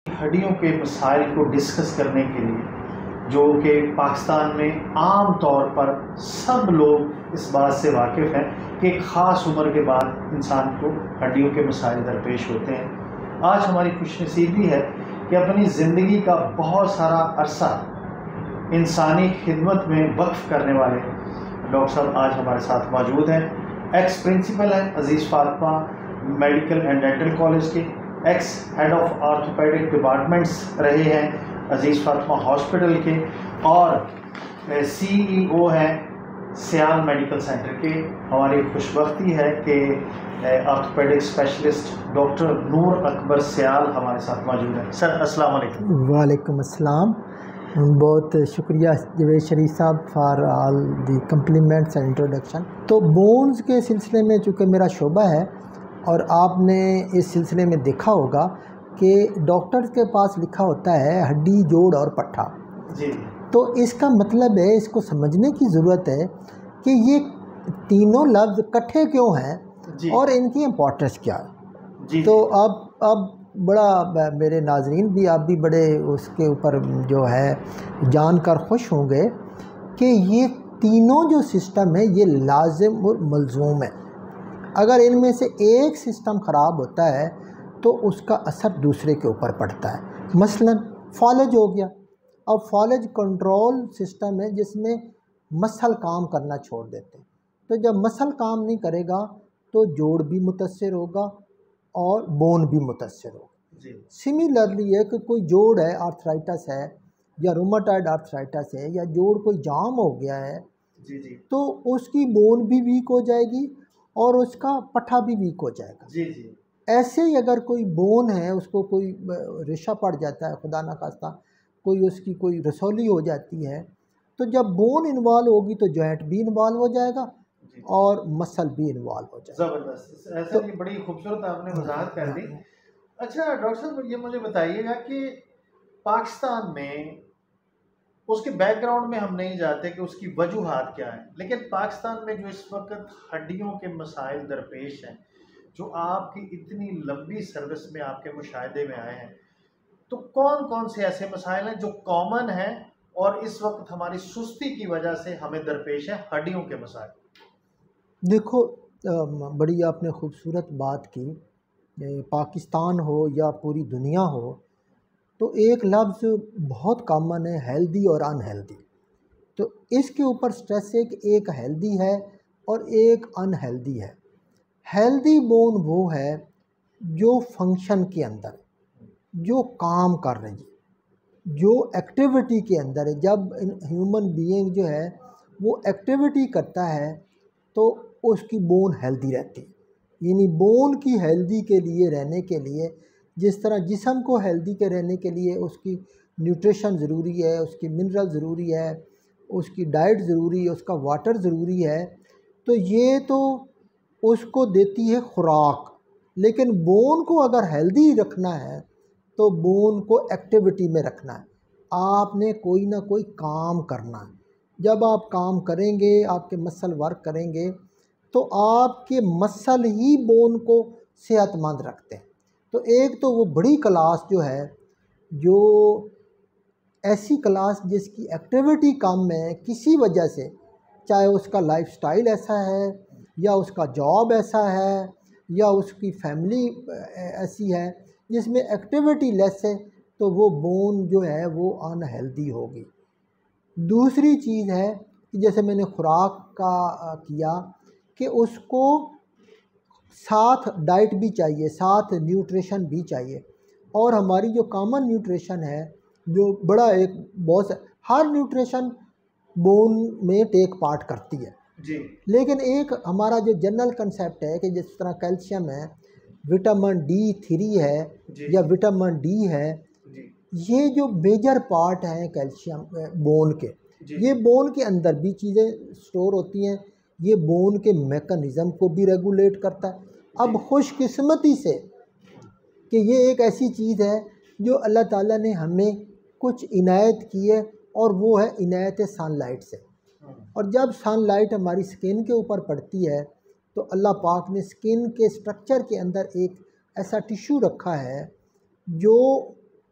हड्डियों के मसाइल को डिस्कस करने के लिए जो कि पाकिस्तान में आम तौर पर सब लोग इस बात से वाकिफ़ हैं कि एक ख़ास उम्र के बाद इंसान को हड्डियों के मसाइल दरपेश होते हैं। आज हमारी खुशनसीबी है कि अपनी ज़िंदगी का बहुत सारा अरसा इंसानी खिदमत में वक्फ करने वाले डॉक्टर साहब आज हमारे साथ मौजूद हैं। एक्स प्रिंसिपल हैं Aziz Fatima medical and dental college के, ex head of orthopaedic departments रहे हैं अजीज़ फातिमा हॉस्पिटल के, और सीईओ हैं सियाल मेडिकल सेंटर के। हमारी खुशबख्ती है कि ऑर्थोपेडिक स्पेशलिस्ट डॉक्टर नूर अकबर सियाल हमारे साथ मौजूद हैं। सर अस्सलाम वालेकुम। वालेकुम अस्सलाम। बहुत शुक्रिया जवेद शरीफ साहब for all the compliments and introduction. तो बोन्स के सिलसिले में चूँकि मेरा शोबा है और आपने इस सिलसिले में देखा होगा कि डॉक्टर्स के पास लिखा होता है हड्डी, जोड़ और पट्ठा जी। तो इसका मतलब है, इसको समझने की ज़रूरत है कि ये तीनों लफ्ज़ इकट्ठे क्यों हैं और इनकी इम्पोर्टेंस क्या है जी। तो अब बड़ा मेरे नाजरीन भी, आप भी बड़े उसके ऊपर जो है जानकर खुश होंगे कि ये तीनों जो सिस्टम है ये लाजिम और मलजूम है। अगर इनमें से एक सिस्टम ख़राब होता है तो उसका असर दूसरे के ऊपर पड़ता है। मसलन फॉलेज हो गया। अब फॉलेज कंट्रोल सिस्टम है जिसमें मसल काम करना छोड़ देते हैं। तो जब मसल काम नहीं करेगा तो जोड़ भी मुतासर होगा और बोन भी मुतासर होगा। सिमिलरली है कि कोई जोड़ है, आर्थराइटिस है या रूमेटॉइड आर्थराइटिस है या जोड़ कोई जाम हो गया है जी। तो उसकी बोन भी वीक हो जाएगी और उसका पट्ठा भी वीक हो जाएगा जी। ऐसे ही अगर कोई बोन है, उसको कोई रेशा पड़ जाता है, खुदा ना खास्ता कोई उसकी कोई रसौली हो जाती है, तो जब बोन इन्वॉल्व होगी तो जॉइंट भी इन्वॉल्व हो जाएगा और मसल भी इन्वॉल्व हो जाएगा। ज़बरदस्त, ऐसा तो बड़ी खूबसूरत आपने वजाहत कर दी। अच्छा डॉक्टर साहब, ये मुझे बताइएगा कि पाकिस्तान में उसके बैकग्राउंड में हम नहीं जाते कि उसकी वजूहात क्या है, लेकिन पाकिस्तान में जो इस वक्त हड्डियों के मसाइल दरपेश हैं, जो आपकी इतनी लंबी सर्विस में आपके मुशाहिदे में आए हैं, तो कौन कौन से ऐसे मसाइल हैं जो कॉमन हैं और इस वक्त हमारी सुस्ती की वजह से हमें दरपेश है हड्डियों के मसाइल? देखो, बड़ी आपने खूबसूरत बात की। पाकिस्तान हो या पूरी दुनिया हो तो एक लफ्ज़ बहुत कॉमन है, हेल्दी और अनहेल्दी। तो इसके ऊपर स्ट्रेस है कि एक हेल्दी है और एक अनहेल्दी है। हेल्दी बोन वो है जो फंक्शन के अंदर, जो काम कर रही है, जो एक्टिविटी के अंदर है। जब ह्यूमन बीइंग जो है वो एक्टिविटी करता है तो उसकी बोन हेल्दी रहती है। यानी बोन की हेल्दी के लिए रहने के लिए, जिस तरह जिस्म को हेल्दी के रहने के लिए उसकी न्यूट्रिशन ज़रूरी है, उसकी मिनरल ज़रूरी है, उसकी डाइट ज़रूरी है, उसका वाटर ज़रूरी है, तो ये तो उसको देती है खुराक। लेकिन बोन को अगर हेल्दी रखना है तो बोन को एक्टिविटी में रखना है। आपने कोई ना कोई काम करना है। जब आप काम करेंगे, आपके मसल वर्क करेंगे, तो आपके मसल ही बोन को सेहतमंद रखते हैं। तो एक तो वो बड़ी क्लास जो है, जो ऐसी क्लास जिसकी एक्टिविटी कम है किसी वजह से, चाहे उसका लाइफस्टाइल ऐसा है या उसका जॉब ऐसा है या उसकी फैमिली ऐसी है जिसमें एक्टिविटी लेस है, तो वो बोन जो है वो अनहेल्दी होगी। दूसरी चीज़ है कि जैसे मैंने खुराक का किया कि उसको साथ डाइट भी चाहिए, साथ न्यूट्रिशन भी चाहिए। और हमारी जो कॉमन न्यूट्रिशन है, जो बड़ा एक बहुत, हर न्यूट्रिशन बोन में टेक पार्ट करती है जी। लेकिन एक हमारा जो जनरल कंसेप्ट है कि जिस तरह कैल्शियम है, विटामिन D3 है या विटामिन D है, ये जो मेजर पार्ट हैं कैल्शियम बोन के, ये बोन के अंदर भी चीज़ें स्टोर होती हैं। ये बोन के मैकेनिज़्म को भी रेगुलेट करता है। अब खुशकिस्मती से कि ये एक ऐसी चीज़ है जो अल्लाह ताला ने हमें कुछ इनायत की है, और वो है इनायत सनलाइट से। और जब सनलाइट हमारी स्किन के ऊपर पड़ती है तो अल्लाह पाक ने स्किन के स्ट्रक्चर के अंदर एक ऐसा टिश्यू रखा है जो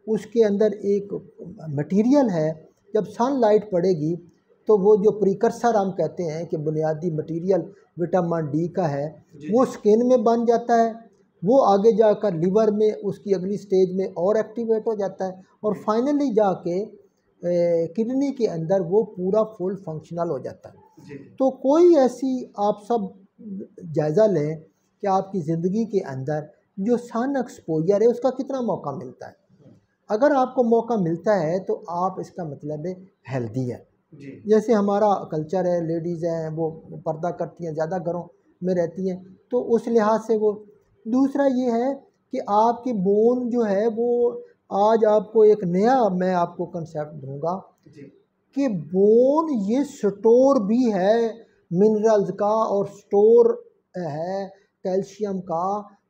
उसके अंदर एक मटेरियल है, जब सनलाइट पड़ेगी तो वो जो प्रिकर्सर हम कहते हैं कि बुनियादी मटेरियल विटामिन डी का है, वो स्किन में बन जाता है, वो आगे जाकर लिवर में उसकी अगली स्टेज में और एक्टिवेट हो जाता है और फाइनली जाके किडनी के अंदर वो पूरा फुल फंक्शनल हो जाता है। तो कोई ऐसी आप सब जायज़ा लें कि आपकी ज़िंदगी के अंदर जो सन एक्सपोजर है उसका कितना मौका मिलता है। अगर आपको मौका मिलता है तो आप, इसका मतलब है हेल्दी है। जैसे हमारा कल्चर है, लेडीज़ हैं वो पर्दा करती हैं, ज़्यादा घरों में रहती हैं, तो उस लिहाज से वो। दूसरा ये है कि आपकी बोन जो है वो, आज आपको एक नया मैं आपको कंसेप्ट दूंगा कि बोन ये स्टोर भी है मिनरल्स का और स्टोर है कैल्शियम का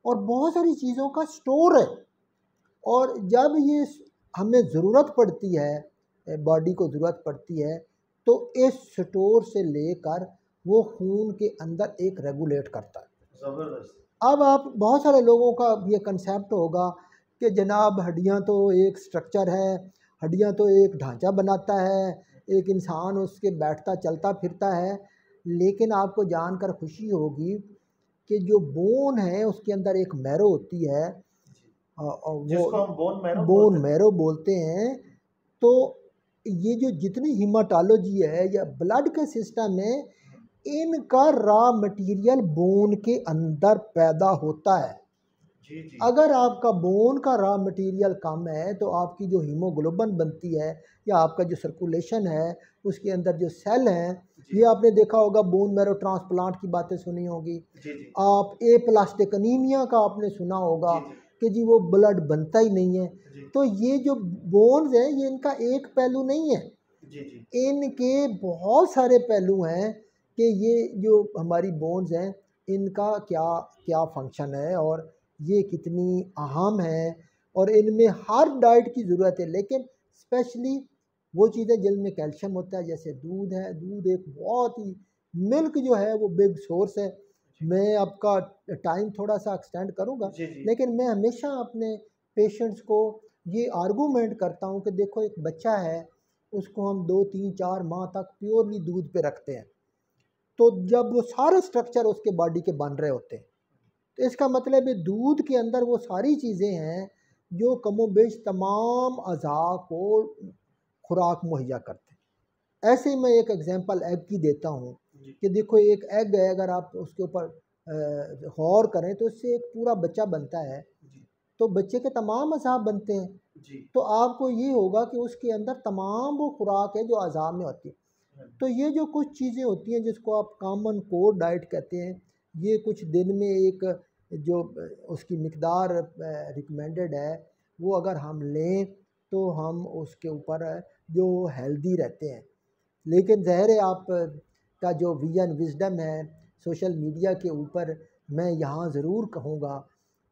और बहुत सारी चीज़ों का स्टोर है। और जब ये हमें ज़रूरत पड़ती है, बॉडी को ज़रूरत पड़ती है, तो इस स्टोर से लेकर वो खून के अंदर एक रेगुलेट करता है। ज़बरदस्त। अब आप बहुत सारे लोगों का ये कंसेप्ट होगा कि जनाब हड्डियां तो एक स्ट्रक्चर है, हड्डियां तो एक ढांचा बनाता है, एक इंसान उसके बैठता चलता फिरता है, लेकिन आपको जानकर खुशी होगी कि जो बोन है उसके अंदर एक मैरो होती है, जिसको वो हम बोन मैरो बोलते हैं। तो ये जो जितनी हीमाटोलॉजी है या ब्लड के सिस्टम है, इनका रॉ मटेरियल बोन के अंदर पैदा होता है। अगर आपका बोन का रॉ मटेरियल कम है तो आपकी जो हीमोग्लोबिन बनती है या आपका जो सर्कुलेशन है उसके अंदर जो सेल हैं, ये आपने देखा होगा, बोन मैरो ट्रांसप्लांट की बातें सुनी होगी, आप प्लास्टिक अनीमिया का आपने सुना होगा कि जी वो ब्लड बनता ही नहीं है। तो ये जो बोन्स हैं ये इनका एक पहलू नहीं है, इनके बहुत सारे पहलू हैं कि ये जो हमारी बोन्स हैं इनका क्या क्या फंक्शन है और ये कितनी अहम है और इनमें हर डाइट की ज़रूरत है। लेकिन स्पेशली वो चीज़ें जिनमें कैल्शियम होता है, जैसे दूध है, दूध एक बहुत ही, मिल्क जो है वो बिग सोर्स है। मैं आपका टाइम थोड़ा सा एक्सटेंड करूँगा, लेकिन मैं हमेशा अपने पेशेंट्स को ये आर्गूमेंट करता हूँ कि देखो एक बच्चा है, उसको हम 2 3 4 माह तक प्योरली दूध पे रखते हैं, तो जब वो सारे स्ट्रक्चर उसके बॉडी के बन रहे होते हैं, तो इसका मतलब है दूध के अंदर वो सारी चीज़ें हैं जो कमोबेश तमाम अज़ा को खुराक मुहैया करते हैं। ऐसे ही मैं एक एग्जांपल एग की देता हूँ कि देखो एक एग है, अगर आप उसके ऊपर गौर करें तो इससे एक पूरा बच्चा बनता है, तो बच्चे के तमाम अज़ा बनते हैं। तो आपको ये होगा कि उसके अंदर तमाम वो खुराक है जो अज़ा में होती है। तो ये जो कुछ चीज़ें होती हैं जिसको आप कॉमन कोर डाइट कहते हैं, ये कुछ दिन में एक जो उसकी मिकदार रिकमेंडेड है वो अगर हम लें तो हम उसके ऊपर जो हेल्दी रहते हैं। लेकिन ज़ाहिर है आप का जो विजन विजडम है सोशल मीडिया के ऊपर, मैं यहाँ ज़रूर कहूँगा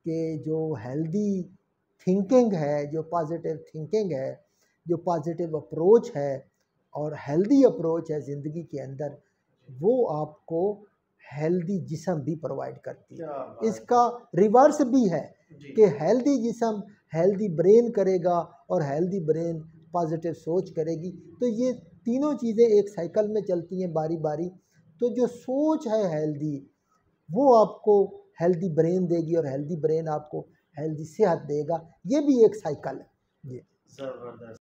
कि जो हेल्दी थिंकिंग है, जो पॉजिटिव थिंकिंग है, जो पॉजिटिव अप्रोच है और हेल्दी अप्रोच है ज़िंदगी के अंदर, वो आपको हेल्दी जिस्म भी प्रोवाइड करती है। इसका रिवर्स भी है कि हेल्दी जिस्म हेल्दी ब्रेन करेगा और हेल्दी ब्रेन पॉजिटिव सोच करेगी। तो ये तीनों चीज़ें एक साइकिल में चलती हैं बारी बारी। तो जो सोच है हेल्दी, वो आपको हेल्दी ब्रेन देगी और हेल्दी ब्रेन आपको हेल्दी सेहत देगा। ये भी एक साइकिल है। जी, ज़बरदस्त।